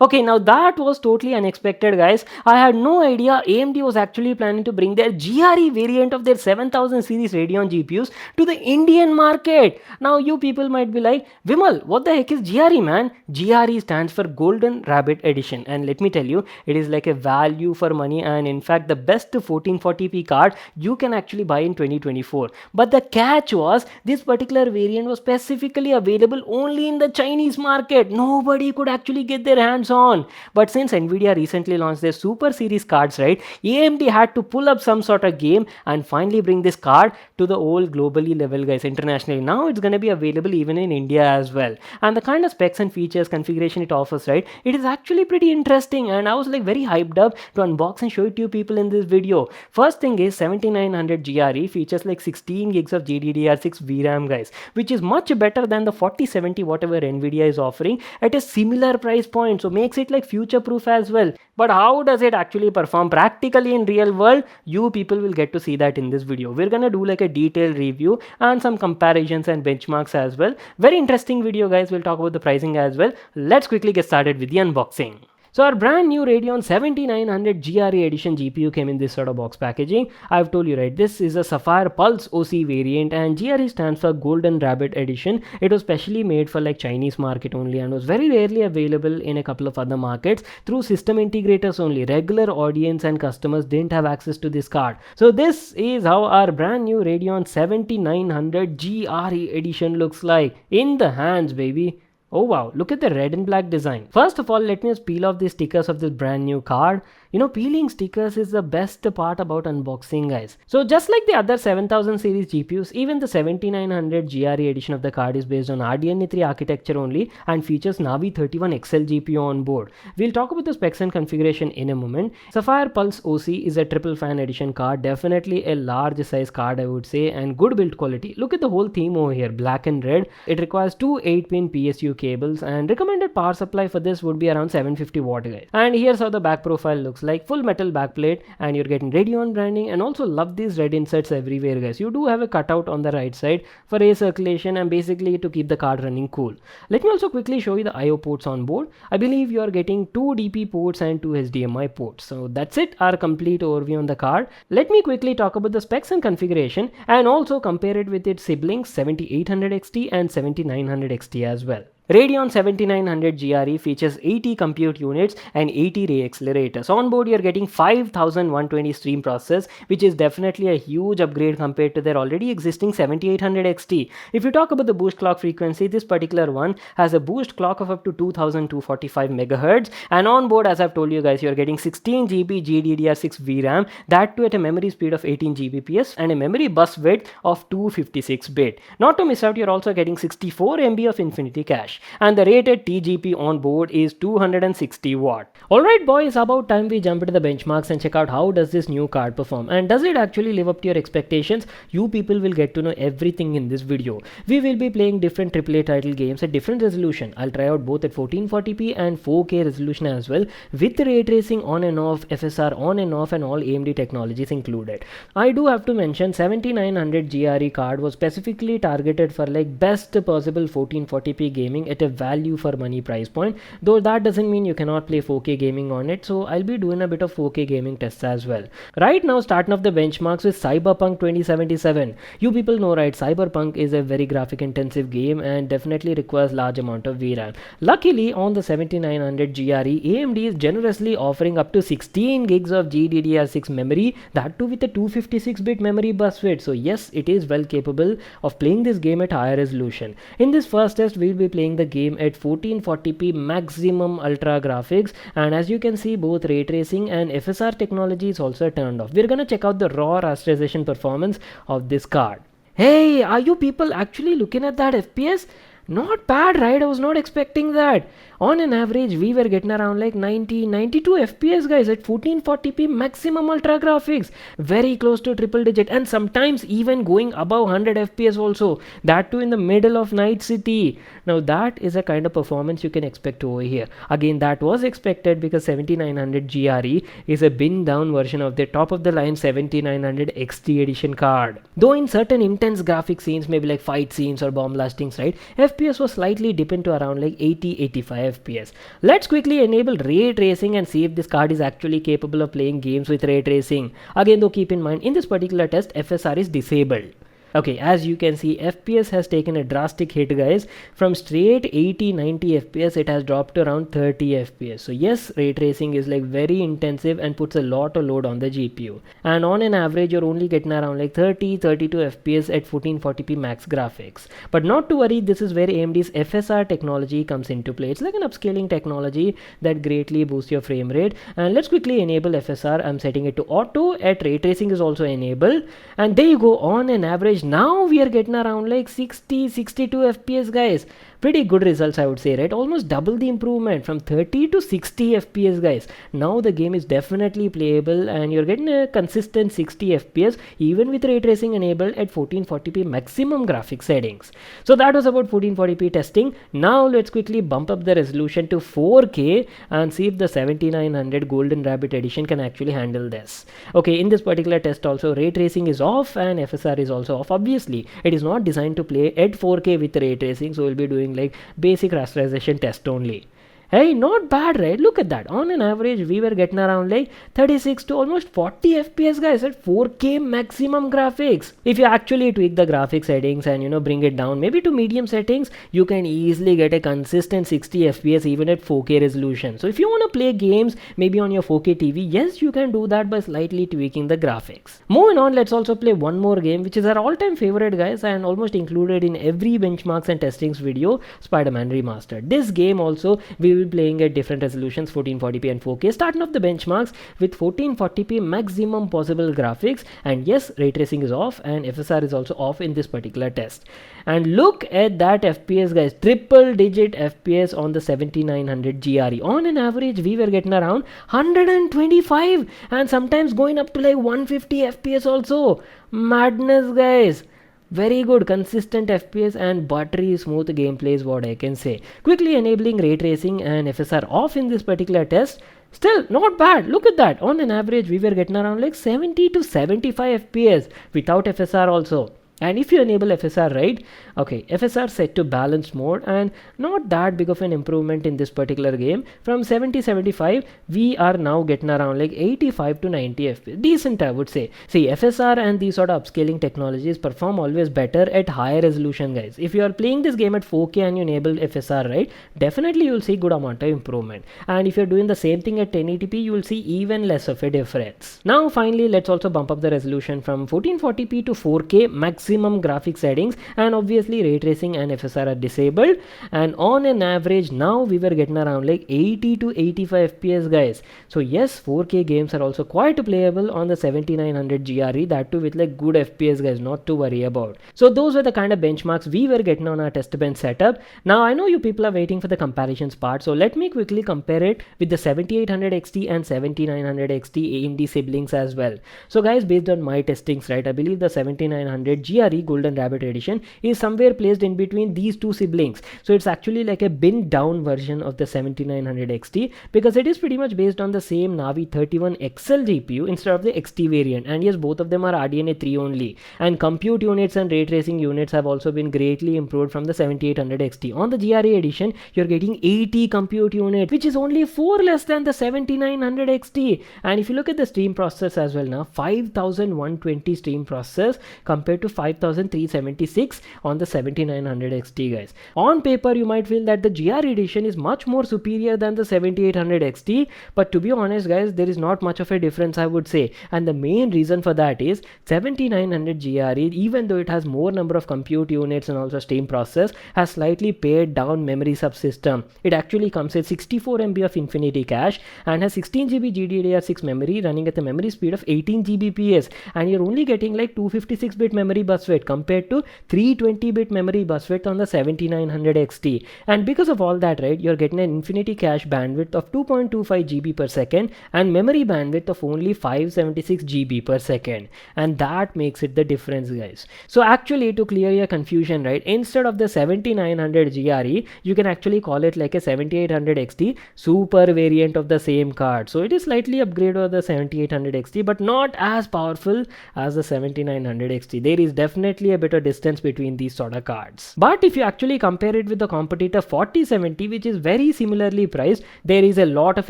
Okay, now that was totally unexpected, guys. I had no idea AMD was actually planning to bring their GRE variant of their 7000 series Radeon GPUs to the Indian market. Now, you people might be like, Vimal, what the heck is GRE, man? GRE stands for Golden Rabbit Edition, and let me tell you, it is like a value for money, and in fact, the best 1440p card you can actually buy in 2024. But the catch was, this particular variant was specifically available only in the Chinese market. Nobody could actually get their hands on. But since Nvidia recently launched their Super Series cards, right, AMD had to pull up some sort of game and finally bring this card to the old globally level, guys, internationally. Now it's going to be available even in India as well. And the kind of specs and features configuration it offers, right, it is actually pretty interesting, and I was like very hyped up to unbox and show it to you people in this video. First thing is 7900 GRE features like 16 gigs of GDDR6 VRAM, guys, which is much better than the 4070 whatever Nvidia is offering at a similar price point, so makes it like future proof as well. But how does it actually perform practically in real world? You people will get to see that in this video. We're gonna do like a detailed review and some comparisons and benchmarks as well. Very interesting video, guys. We'll talk about the pricing as well. Let's quickly get started with the unboxing. So our brand new Radeon 7900 GRE edition GPU came in this sort of box packaging. I've told you, right, this is a Sapphire Pulse OC variant, and GRE stands for Golden Rabbit edition. It was specially made for like Chinese market only and was very rarely available in a couple of other markets through system integrators only. Regular audience and customers didn't have access to this card. So this is how our brand new Radeon 7900 GRE edition looks like in the hands, baby. Oh wow, look at the red and black design. First of all, let me just peel off the stickers of this brand new card. You know, peeling stickers is the best part about unboxing, guys. So just like the other 7000 series GPUs, even the 7900 GRE edition of the card is based on RDNA 3 architecture only and features Navi 31XL GPU on board. We'll talk about the specs and configuration in a moment. Sapphire Pulse OC is a triple fan edition card, definitely a large size card I would say, and good build quality. Look at the whole theme over here, black and red. It requires two 8-pin PSU cables, and recommended power supply for this would be around 750 watt, guys. And here's how the back profile looks like. Full metal backplate, and you're getting Radeon branding, and also love these red inserts everywhere, guys. You do have a cutout on the right side for air circulation and basically to keep the card running cool. Let me also quickly show you the IO ports on board. I believe you are getting two DP ports and two HDMI ports. So that's it, our complete overview on the card. Let me quickly talk about the specs and configuration and also compare it with its siblings 7800 XT and 7900 XT as well. Radeon 7900 GRE features 80 compute units and 80 ray accelerators. On board, you're getting 5120 stream processors, which is definitely a huge upgrade compared to their already existing 7800 XT. If you talk about the boost clock frequency, this particular one has a boost clock of up to 2245 MHz. And on board, as I've told you guys, you're getting 16 GB GDDR6 VRAM, that too at a memory speed of 18 Gbps and a memory bus width of 256 bit. Not to miss out, you're also getting 64 MB of infinity cache. And the rated TGP on board is 260 watt. Alright boys, about time we jump into the benchmarks and check out how does this new card perform, and does it actually live up to your expectations. You people will get to know everything in this video. We will be playing different AAA title games at different resolution. I'll try out both at 1440p and 4K resolution as well, with ray tracing on and off, FSR on and off, and all AMD technologies included. I do have to mention 7900 GRE card was specifically targeted for like best possible 1440p gaming at a value for money price point, though that doesn't mean you cannot play 4K gaming on it, so I'll be doing a bit of 4K gaming tests as well. Right now, starting off the benchmarks with Cyberpunk 2077. You people know, right, Cyberpunk is a very graphic intensive game and definitely requires large amount of VRAM. Luckily, on the 7900 GRE, AMD is generously offering up to 16 gigs of GDDR6 memory, that too with a 256-bit memory bus width. So yes, it is well capable of playing this game at higher resolution. In this first test, we'll be playing the game at 1440p maximum ultra graphics, and as you can see, both ray tracing and FSR technology is also turned off. We're gonna check out the raw rasterization performance of this card. Hey, are you people actually looking at that FPS? Not bad, right? I was not expecting that. On an average, we were getting around like 92 FPS, guys, at 1440p maximum ultra graphics. Very close to triple digit, and sometimes even going above 100 FPS also. That too in the middle of Night City. Now that is a kind of performance you can expect over here. Again, that was expected because 7900 GRE is a bin down version of the top of the line 7900 XT edition card. Though in certain intense graphic scenes, maybe like fight scenes or bomb blastings, right, FPS was slightly dipping to around like 80-85 FPS. Let's quickly enable ray tracing and see if this card is actually capable of playing games with ray tracing. Again though, keep in mind in this particular test FSR is disabled. Okay, as you can see, FPS has taken a drastic hit, guys. From straight 80-90 FPS, it has dropped to around 30 FPS. So yes, ray tracing is like very intensive and puts a lot of load on the GPU. And on an average, you're only getting around like 30-32 FPS at 1440p max graphics. But not to worry, this is where AMD's FSR technology comes into play. It's like an upscaling technology that greatly boosts your frame rate. And let's quickly enable FSR. I'm setting it to auto. At ray tracing is also enabled. And there you go, on an average, now we are getting around like 60-62 FPS, guys. Pretty good results, I would say, right? Almost double the improvement from 30 to 60 FPS, guys. Now the game is definitely playable and you're getting a consistent 60 FPS even with ray tracing enabled at 1440p maximum graphics settings. So that was about 1440p testing. Now let's quickly bump up the resolution to 4K and see if the 7900 Golden Rabbit edition can actually handle this. Okay, in this particular test also ray tracing is off and FSR is also off. Obviously, it is not designed to play at 4K with ray tracing, so we'll be doing like basic rasterization test only. Hey, not bad, right? Look at that. On an average, we were getting around like 36 to almost 40 FPS, guys, at 4K maximum graphics. If you actually tweak the graphic settings and bring it down maybe to medium settings, you can easily get a consistent 60 FPS even at 4K resolution. So if you want to play games maybe on your 4K TV, yes, you can do that by slightly tweaking the graphics. Moving on, let's also play one more game, which is our all-time favorite, guys, and almost included in every benchmarks and testings video, Spider-Man Remastered. This game also, we will be playing at different resolutions, 1440p and 4K, starting off the benchmarks with 1440p maximum possible graphics, and yes, ray tracing is off and FSR is also off in this particular test. And look at that FPS, guys, triple digit FPS on the 7900 GRE. On an average, we were getting around 125 and sometimes going up to like 150 FPS also. Madness, guys. Very good consistent FPS and buttery smooth gameplay is what I can say. Quickly enabling ray tracing and FSR off in this particular test. Still not bad. Look at that. On an average, we were getting around like 70 to 75 FPS without FSR also. And if you enable FSR, right, okay, FSR set to balanced mode and not that big of an improvement in this particular game. From 70-75, we are now getting around like 85 to 90 FPS. Decent, I would say. See, FSR and these sort of upscaling technologies perform always better at higher resolution, guys. If you are playing this game at 4K and you enable FSR, right, definitely you will see good amount of improvement. And if you're doing the same thing at 1080p, you will see even less of a difference. Now, finally, let's also bump up the resolution from 1440p to 4K maximum graphic settings, and obviously ray tracing and FSR are disabled, and on an average now we were getting around like 80 to 85 FPS, guys. So yes, 4K games are also quite playable on the 7900 GRE, that too with like good FPS, guys, not to worry about. So those were the kind of benchmarks we were getting on our test bench setup. Now I know you people are waiting for the comparisons part, so let me quickly compare it with the 7800 XT and 7900 XT AMD siblings as well. So guys, based on my testings, right, I believe the 7900 GRE Golden Rabbit edition is somewhere placed in between these two siblings. So it's actually like a bin down version of the 7900 XT because it is pretty much based on the same Navi 31 XL GPU instead of the XT variant, and yes, both of them are RDNA 3 only, and compute units and ray tracing units have also been greatly improved from the 7800 XT. On the GRE edition, you're getting 80 compute units, which is only 4 less than the 7900 XT. And if you look at the stream process as well now, 5120 stream process compared to 5376 on the 7900 XT, guys. On paper, you might feel that the GR edition is much more superior than the 7800 XT, but to be honest, guys, there is not much of a difference, I would say. And the main reason for that is 7900 GRE, even though it has more number of compute units and also stream process, has slightly pared down memory subsystem. It actually comes with 64 MB of infinity cache and has 16 GB GDDR6 memory running at a memory speed of 18 Gbps, and you're only getting like 256-bit memory bus width compared to 320-bit memory bus width on the 7900 XT. And because of all that, right, you're getting an infinity cache bandwidth of 2.25 GB per second and memory bandwidth of only 576 GB per second, and that makes it the difference, guys. So actually, to clear your confusion, right, instead of the 7900 GRE, you can actually call it like a 7800 XT super variant of the same card. So it is slightly upgraded over the 7800 XT, but not as powerful as the 7900 XT. There is definitely a bit of distance between these sort of cards. But if you actually compare it with the competitor 4070, which is very similarly priced, there is a lot of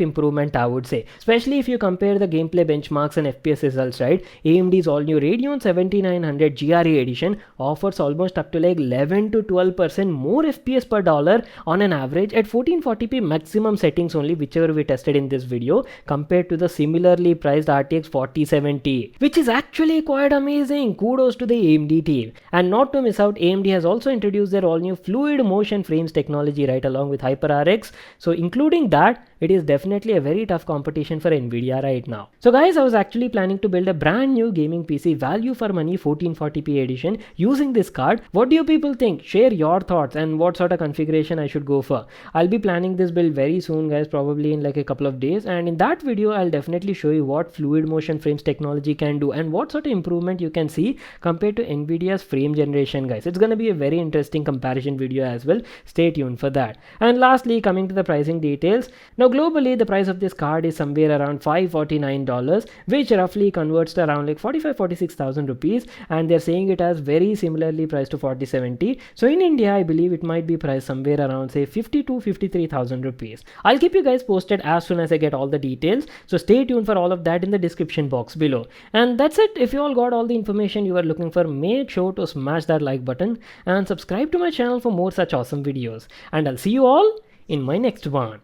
improvement, I would say. Especially if you compare the gameplay benchmarks and FPS results, right? AMD's all new Radeon 7900 GRE edition offers almost up to like 11 to 12% more FPS per dollar on an average at 1440p maximum settings only, whichever we tested in this video, compared to the similarly priced RTX 4070, which is actually quite amazing. Kudos to the AMD team. And not to miss out, AMD has also introduced their all new fluid motion frames technology right along with HyperRX. So including that, it is definitely a very tough competition for Nvidia right now. So guys, I was actually planning to build a brand new gaming PC value for money 1440p edition using this card. What do you people think? Share your thoughts and what sort of configuration I should go for. I'll be planning this build very soon, guys, probably in like a couple of days, and in that video I'll definitely show you what fluid motion frames technology can do and what sort of improvement you can see compared to Nvidia's frame generation, guys. It's gonna be a very interesting comparison video as well. Stay tuned for that. And lastly, coming to the pricing details. Now globally, the price of this card is somewhere around $549, which roughly converts to around like 46,000 rupees, and they're saying it as very similarly priced to 4070. So in India, I believe it might be priced somewhere around say 50 to 53,000 rupees. I'll keep you guys posted as soon as I get all the details, so stay tuned for all of that in the description box below. And that's it. If you all got all the information you were looking for, make sure to smash that like button and subscribe to my channel for more such awesome videos. And I'll see you all in my next one.